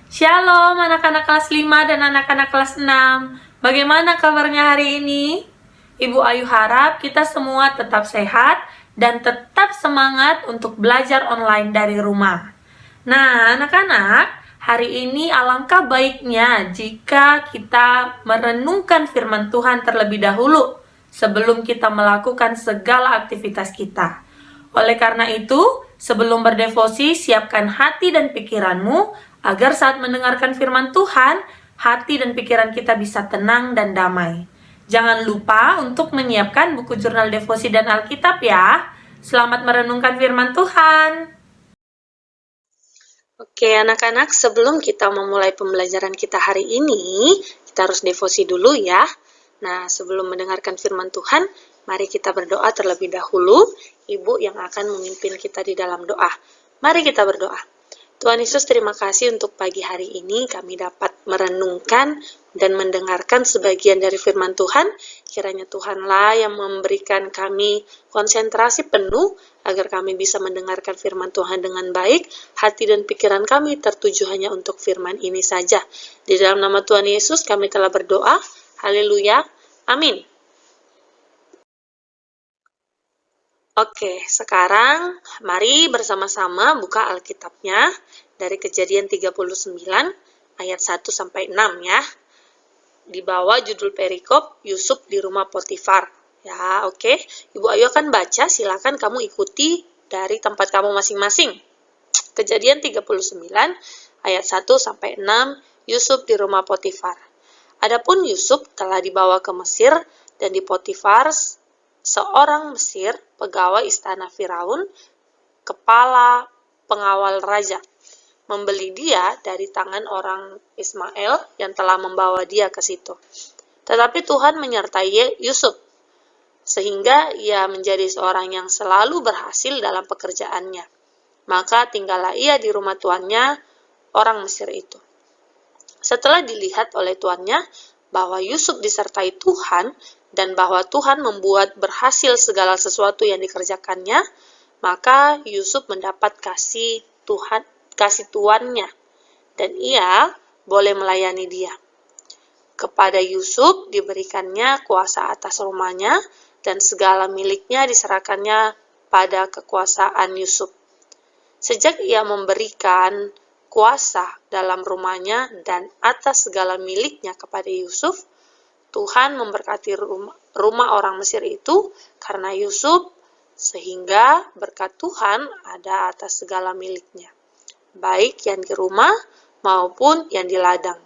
Shalom anak-anak kelas 5 dan anak-anak kelas 6. Bagaimana kabarnya hari ini? Ibu Ayu harap kita semua tetap sehat dan tetap semangat untuk belajar online dari rumah. Nah, anak-anak, hari ini alangkah baiknya jika kita merenungkan firman Tuhan terlebih dahulu sebelum kita melakukan segala aktivitas kita. Oleh karena itu, sebelum berdevosi, siapkan hati dan pikiranmu agar saat mendengarkan firman Tuhan, hati dan pikiran kita bisa tenang dan damai. Jangan lupa untuk menyiapkan buku jurnal devosi dan Alkitab ya. Selamat merenungkan firman Tuhan. Oke, anak-anak, sebelum kita memulai pembelajaran kita hari ini, kita harus devosi dulu ya. Nah, sebelum mendengarkan firman Tuhan, mari kita berdoa terlebih dahulu. Ibu yang akan memimpin kita di dalam doa. Mari kita berdoa. Tuhan Yesus, terima kasih untuk pagi hari ini kami dapat merenungkan dan mendengarkan sebagian dari firman Tuhan. Kiranya Tuhanlah yang memberikan kami konsentrasi penuh agar kami bisa mendengarkan firman Tuhan dengan baik. Hati dan pikiran kami tertuju hanya untuk firman ini saja. Di dalam nama Tuhan Yesus kami telah berdoa. Haleluya. Amin. Oke, sekarang mari bersama-sama buka Alkitabnya dari Kejadian 39 ayat 1 sampai 6 ya. Di bawah judul perikop Yusuf di rumah Potifar. Ya, oke. Ibu Ayu akan baca, silakan kamu ikuti dari tempat kamu masing-masing. Kejadian 39 ayat 1 sampai 6, Yusuf di rumah Potifar. Adapun Yusuf telah dibawa ke Mesir dan di Potifar seorang Mesir, pegawai istana Firaun, kepala pengawal raja, membeli dia dari tangan orang Ismail yang telah membawa dia ke situ. Tetapi Tuhan menyertai Yusuf, sehingga ia menjadi seorang yang selalu berhasil dalam pekerjaannya. Maka tinggallah ia di rumah tuannya, orang Mesir itu. Setelah dilihat oleh tuannya bahwa Yusuf disertai Tuhan, dan bahwa Tuhan membuat berhasil segala sesuatu yang dikerjakannya, maka Yusuf mendapat kasih tuannya, dan ia boleh melayani dia. Kepada Yusuf diberikannya kuasa atas rumahnya, dan segala miliknya diserahkannya pada kekuasaan Yusuf. Sejak ia memberikan kuasa dalam rumahnya dan atas segala miliknya kepada Yusuf, Tuhan memberkati rumah orang Mesir itu karena Yusuf, sehingga berkat Tuhan ada atas segala miliknya, baik yang di rumah maupun yang di ladang.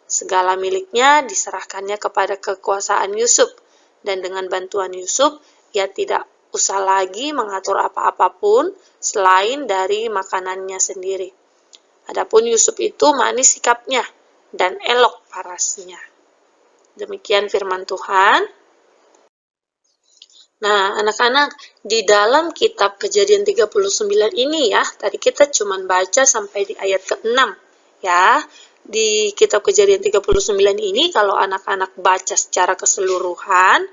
Segala miliknya diserahkannya kepada kekuasaan Yusuf, dan dengan bantuan Yusuf, ia tidak usah lagi mengatur apa-apapun selain dari makanannya sendiri. Adapun Yusuf itu manis sikapnya dan elok parasnya. Demikian firman Tuhan. Nah, anak-anak, di dalam kitab Kejadian 39 ini ya, tadi kita cuma baca sampai di ayat ke-6 ya. Di kitab Kejadian 39 ini kalau anak-anak baca secara keseluruhan,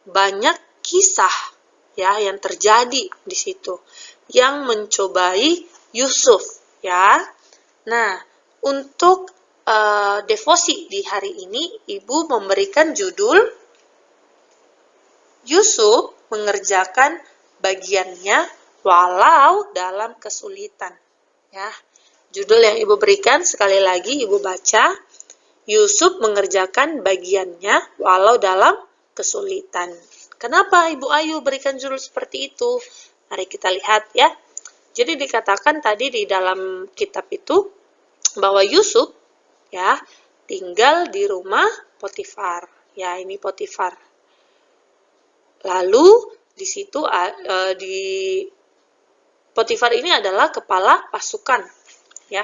banyak kisah ya yang terjadi di situ yang mencobai Yusuf ya. Nah, untuk devosi di hari ini, Ibu memberikan judul Yusuf mengerjakan bagiannya walau dalam kesulitan. Ya, judul yang Ibu berikan sekali lagi Ibu baca, Yusuf mengerjakan bagiannya walau dalam kesulitan. Kenapa Ibu Ayu berikan judul seperti itu? Mari kita lihat ya. Jadi dikatakan tadi di dalam kitab itu bahwa Yusuf ya tinggal di rumah Potifar. Ya, ini Potifar. Lalu di situ di Potifar ini adalah kepala pasukan ya.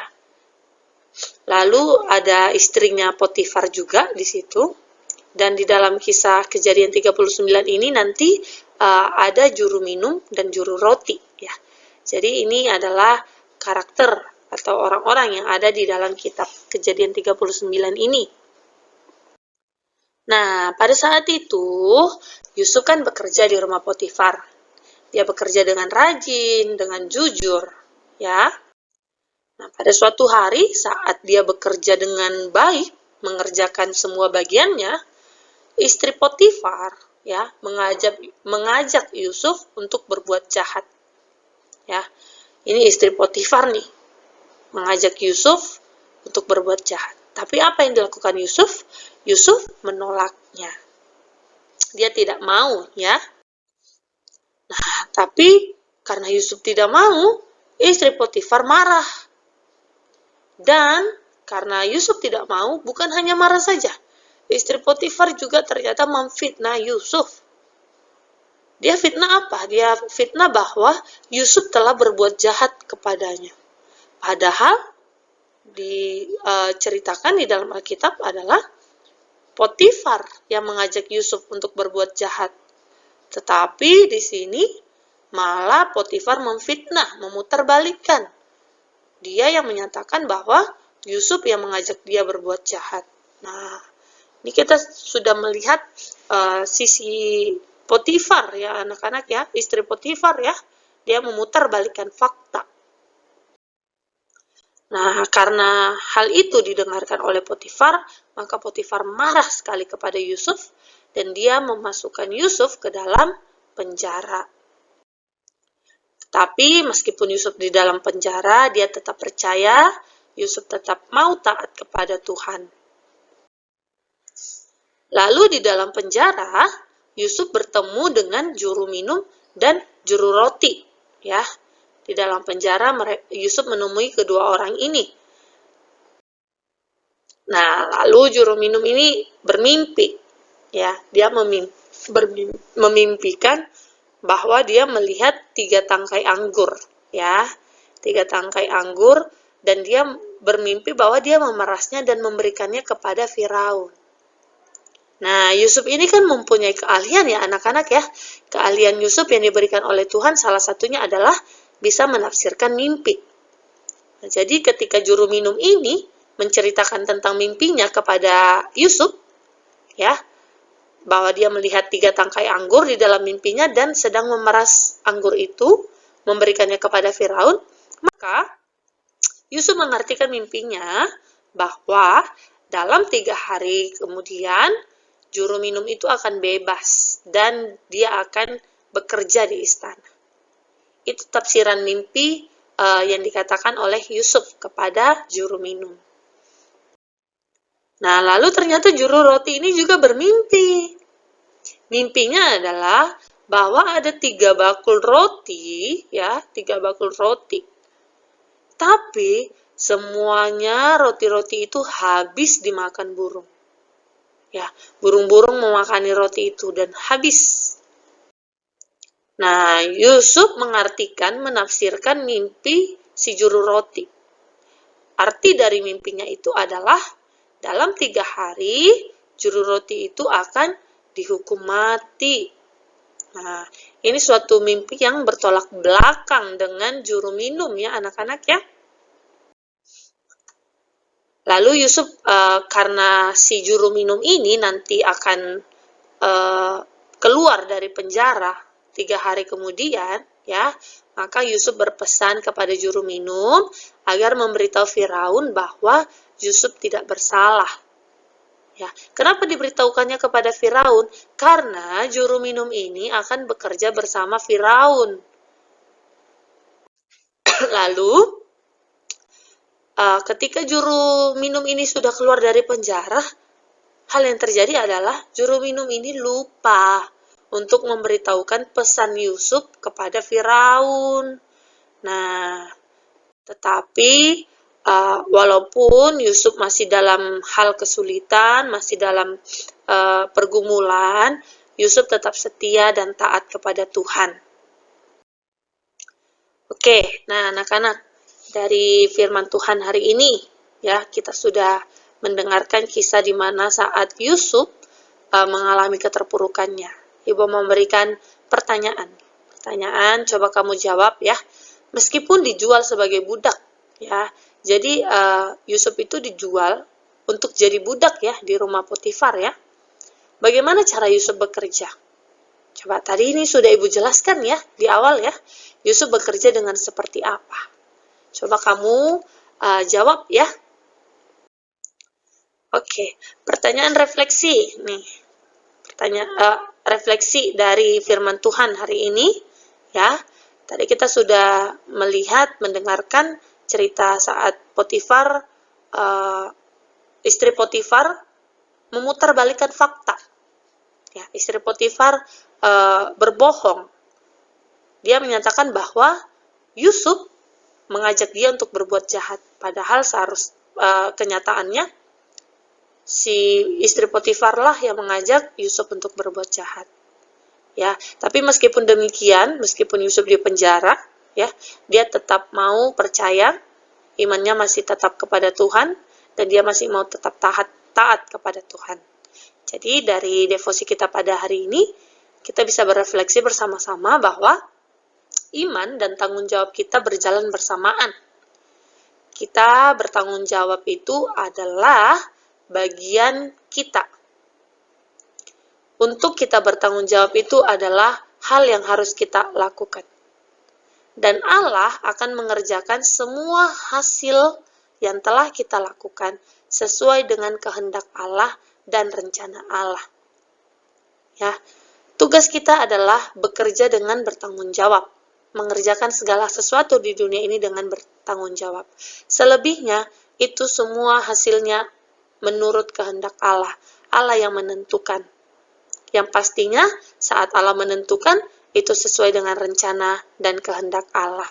Lalu ada istrinya Potifar juga di situ. Dan di dalam kisah Kejadian 39 ini nanti ada juru minum dan juru roti ya. Jadi ini adalah karakter atau orang-orang yang ada di dalam kitab Kejadian 39 ini. Nah, pada saat itu Yusuf kan bekerja di rumah Potifar. Dia bekerja dengan rajin, dengan jujur, ya. Nah, pada suatu hari saat dia bekerja dengan baik, mengerjakan semua bagiannya, istri Potifar ya mengajak Yusuf untuk berbuat jahat. Ya. Ini istri Potifar nih, mengajak Yusuf untuk berbuat jahat. Tapi apa yang dilakukan Yusuf? Yusuf menolaknya. Dia tidak mau, ya. Nah, tapi karena Yusuf tidak mau, istri Potifar marah. Dan karena Yusuf tidak mau, bukan hanya marah saja. Istri Potifar juga ternyata memfitnah Yusuf. Dia fitnah apa? Dia fitnah bahwa Yusuf telah berbuat jahat kepadanya. Padahal diceritakan di dalam Alkitab adalah Potifar yang mengajak Yusuf untuk berbuat jahat. Tetapi di sini malah Potifar memfitnah, memutarbalikkan. Dia yang menyatakan bahwa Yusuf yang mengajak dia berbuat jahat. Nah, ini kita sudah melihat sisi Potifar ya anak-anak ya, istri Potifar ya, dia memutarbalikkan fakta. Nah, karena hal itu didengarkan oleh Potifar, maka Potifar marah sekali kepada Yusuf dan dia memasukkan Yusuf ke dalam penjara. Tapi meskipun Yusuf di dalam penjara, dia tetap percaya, Yusuf tetap mau taat kepada Tuhan. Lalu di dalam penjara, Yusuf bertemu dengan juru minum dan juru roti. Ya, di dalam penjara Yusuf menemui kedua orang ini. Nah, lalu juru minum ini bermimpi. Ya, dia memimpikan bahwa dia melihat 3 tangkai anggur, ya, 3 tangkai anggur, dan dia bermimpi bahwa dia memerasnya dan memberikannya kepada Firaun. Nah, Yusuf ini kan mempunyai keahlian ya anak-anak ya. Keahlian Yusuf yang diberikan oleh Tuhan salah satunya adalah bisa menafsirkan mimpi. Nah, jadi ketika juru minum ini menceritakan tentang mimpinya kepada Yusuf, ya, bahwa dia melihat 3 tangkai anggur di dalam mimpinya dan sedang memeras anggur itu, memberikannya kepada Firaun, maka Yusuf mengartikan mimpinya bahwa dalam 3 hari kemudian, juru minum itu akan bebas dan dia akan bekerja di istana. Itu tafsiran mimpi yang dikatakan oleh Yusuf kepada juru minum. Nah, lalu ternyata juru roti ini juga bermimpi. Mimpinya adalah bahwa ada 3 bakul roti, ya, 3 bakul roti. Tapi semuanya roti-roti itu habis dimakan burung. Ya, burung-burung memakani roti itu dan habis. Nah, Yusuf menafsirkan mimpi si juru roti. Arti dari mimpinya itu adalah dalam 3 hari juru roti itu akan dihukum mati. Nah, ini suatu mimpi yang bertolak belakang dengan juru minum ya anak-anak ya. Lalu Yusuf karena si juru minum ini nanti akan keluar dari penjara 3 hari kemudian ya, maka Yusuf berpesan kepada juru minum agar memberitahu Firaun bahwa Yusuf tidak bersalah. Ya, kenapa diberitahukannya kepada Firaun? Karena juru minum ini akan bekerja bersama Firaun. Lalu, ketika juru minum ini sudah keluar dari penjara, hal yang terjadi adalah juru minum ini lupa untuk memberitahukan pesan Yusuf kepada Firaun. Nah, tetapi walaupun Yusuf masih dalam hal kesulitan, masih dalam pergumulan, Yusuf tetap setia dan taat kepada Tuhan. Oke, nah anak-anak, dari firman Tuhan hari ini, ya kita sudah mendengarkan kisah di mana saat Yusuf mengalami keterpurukannya. Ibu memberikan pertanyaan, coba kamu jawab ya. Meskipun dijual sebagai budak, ya. Jadi Yusuf itu dijual untuk jadi budak ya di rumah Potifar ya. Bagaimana cara Yusuf bekerja? Coba tadi ini sudah Ibu jelaskan ya di awal ya. Yusuf bekerja dengan seperti apa? Coba kamu jawab ya. Oke, pertanyaan refleksi nih. Refleksi dari firman Tuhan hari ini ya. Tadi kita sudah mendengarkan cerita saat Potifar, istri Potifar memutarbalikkan fakta. Ya, istri Potifar berbohong. Dia menyatakan bahwa Yusuf mengajak dia untuk berbuat jahat, padahal kenyataannya si istri Potifar lah yang mengajak Yusuf untuk berbuat jahat. Ya, tapi meskipun demikian, meskipun Yusuf di penjara, ya, dia tetap mau percaya, imannya masih tetap kepada Tuhan, dan dia masih mau tetap taat kepada Tuhan. Jadi dari devosi kita pada hari ini, kita bisa berefleksi bersama-sama bahwa iman dan tanggung jawab kita berjalan bersamaan. Kita bertanggung jawab itu adalah bagian kita. Untuk kita bertanggung jawab itu adalah hal yang harus kita lakukan. Dan Allah akan mengerjakan semua hasil yang telah kita lakukan sesuai dengan kehendak Allah dan rencana Allah. Ya, tugas kita adalah bekerja dengan bertanggung jawab, mengerjakan segala sesuatu di dunia ini dengan bertanggung jawab. Selebihnya, itu semua hasilnya menurut kehendak Allah. Allah yang menentukan. Yang pastinya, saat Allah menentukan, itu sesuai dengan rencana dan kehendak Allah.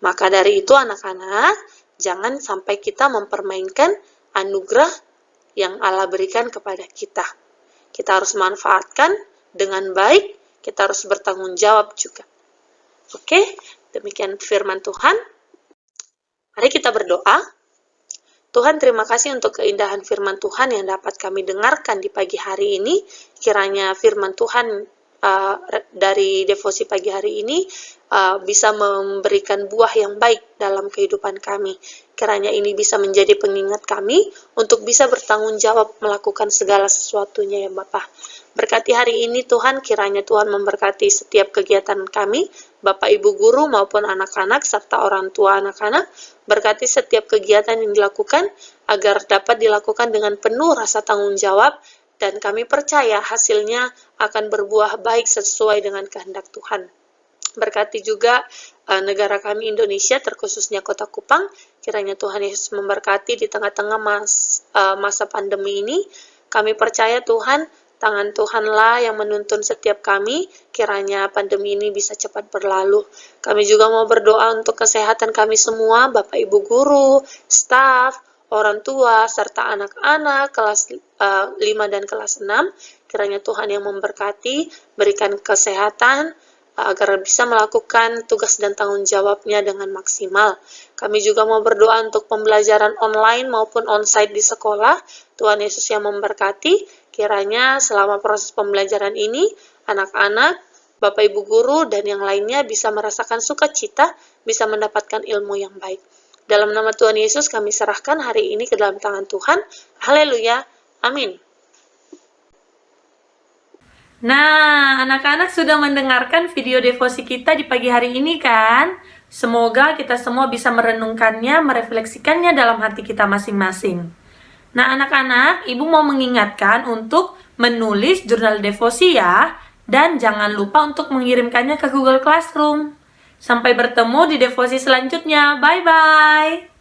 Maka dari itu anak-anak, jangan sampai kita mempermainkan anugerah yang Allah berikan kepada kita. Kita harus manfaatkan dengan baik, kita harus bertanggung jawab juga. Oke, demikian firman Tuhan. Mari kita berdoa. Tuhan, terima kasih untuk keindahan firman Tuhan yang dapat kami dengarkan di pagi hari ini. Kiranya firman Tuhan dari devosi pagi hari ini bisa memberikan buah yang baik dalam kehidupan kami. Kiranya ini bisa menjadi pengingat kami untuk bisa bertanggung jawab melakukan segala sesuatunya ya Bapa. Berkati hari ini Tuhan, kiranya Tuhan memberkati setiap kegiatan kami, Bapak Ibu guru maupun anak-anak serta orang tua anak-anak. Berkati setiap kegiatan yang dilakukan agar dapat dilakukan dengan penuh rasa tanggung jawab, dan kami percaya hasilnya akan berbuah baik sesuai dengan kehendak Tuhan. Berkati juga negara kami Indonesia, terkhususnya Kota Kupang. Kiranya Tuhan Yesus memberkati di tengah-tengah masa pandemi ini. Kami percaya Tuhan, tangan Tuhanlah yang menuntun setiap kami. Kiranya pandemi ini bisa cepat berlalu. Kami juga mau berdoa untuk kesehatan kami semua, Bapak Ibu guru, staf, orang tua, serta anak-anak kelas 5 dan kelas 6. Kiranya Tuhan yang memberkati, berikan kesehatan, agar bisa melakukan tugas dan tanggung jawabnya dengan maksimal. Kami juga mau berdoa untuk pembelajaran online maupun onsite di sekolah. Tuhan Yesus yang memberkati, kiranya selama proses pembelajaran ini, anak-anak, Bapak Ibu guru, dan yang lainnya bisa merasakan sukacita, bisa mendapatkan ilmu yang baik. Dalam nama Tuhan Yesus kami serahkan hari ini ke dalam tangan Tuhan. Haleluya. Amin. Nah, anak-anak sudah mendengarkan video devosi kita di pagi hari ini kan? Semoga kita semua bisa merenungkannya, merefleksikannya dalam hati kita masing-masing. Nah, anak-anak, Ibu mau mengingatkan untuk menulis jurnal devosi ya, dan jangan lupa untuk mengirimkannya ke Google Classroom. Sampai bertemu di devosi selanjutnya. Bye-bye!